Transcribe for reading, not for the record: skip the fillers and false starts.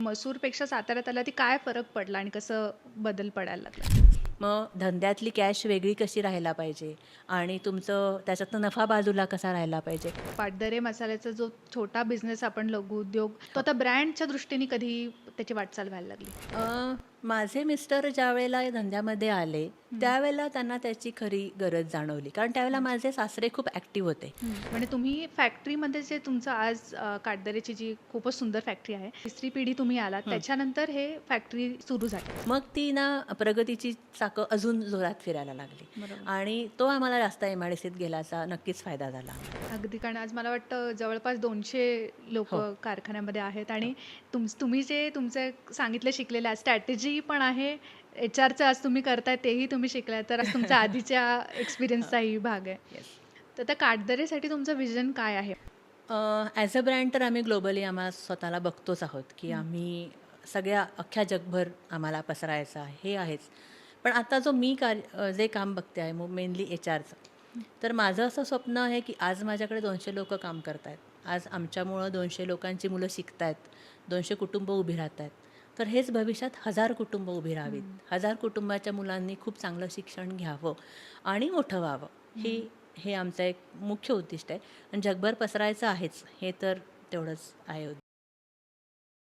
मसूरपेक्षा साताऱ्यात आला ती काय फरक पडला आणि कसं बदल पडायला लागला? मग धंद्यातली कॅश वेगळी कशी राहायला पाहिजे आणि तुमचं त्याच्यातनं नफा बाजूला कसा राहायला पाहिजे. पाटदरे मसाल्याचा जो छोटा बिझनेस आपण लघु उद्योग तो आता ब्रँडच्या दृष्टीने कधी त्याची वाटचाल व्हायला लागली? माझे मिस्टर ज्यावेळेला या धंद्यामध्ये आले त्यावेळेला त्यांना त्याची खरी गरज जाणवली, कारण त्यावेळेला माझे सासरे खूप ॲक्टिव्ह होते. म्हणजे तुम्ही फॅक्टरीमध्ये जे तुमचं आज काटदरेची जी खूपच सुंदर फॅक्टरी आहे, तिसरी पिढी तुम्ही आलात त्याच्यानंतर हे फॅक्टरी सुरू झाली. मग ती ना प्रगतीची चाकं अजून जोरात फिरायला लागली बरोबर. आणि तो आम्हाला जास्त MIDCत गेल्याचा नक्कीच फायदा झाला. अगदी, कारण आज मला वाटतं जवळपास 200 लोक हो. कारखान्यामध्ये आहेत आणि तुम्ही जे तुमचे सांगितले शिकलेले स्ट्रॅटेजी पण आहे, HR आज तुम्ही करताय तेही तुम्ही शिकलाय, तर आज तुमच्या आधीच्या एक्सपिरियन्सचाही भाग आहे. येस. तर त्या काटदरेसाठी तुमचं विजन काय आहे? ॲज अ ब्रँड तर आम्ही ग्लोबली आम्हाला स्वतःला बघतोच आहोत की आम्ही सगळ्या अख्ख्या जगभर आम्हाला पसरायचं आहे, हे आहेच. पण आता जो मी जे काम बघते आहे मेनली HRचं, तर माझं असं स्वप्न आहे की आज माझ्याकडे 200 लोक काम करत आहेत. आज आमच्यामुळं 200 लोकांची मुलं शिकत आहेत, 200 कुटुंब उभी राहत आहेत. तर हेच भविष्यात 1000 कुटुंब उभी राहावीत. 1000 कुटुंबाच्या मुलांनी खूप चांगलं शिक्षण घ्यावं आणि मोठं व्हावं, हे आमचं एक मुख्य उद्दिष्ट आहे. आणि जगभर पसरायचं आहेच, हे तर तेवढंच आहे उद्दिष्ट.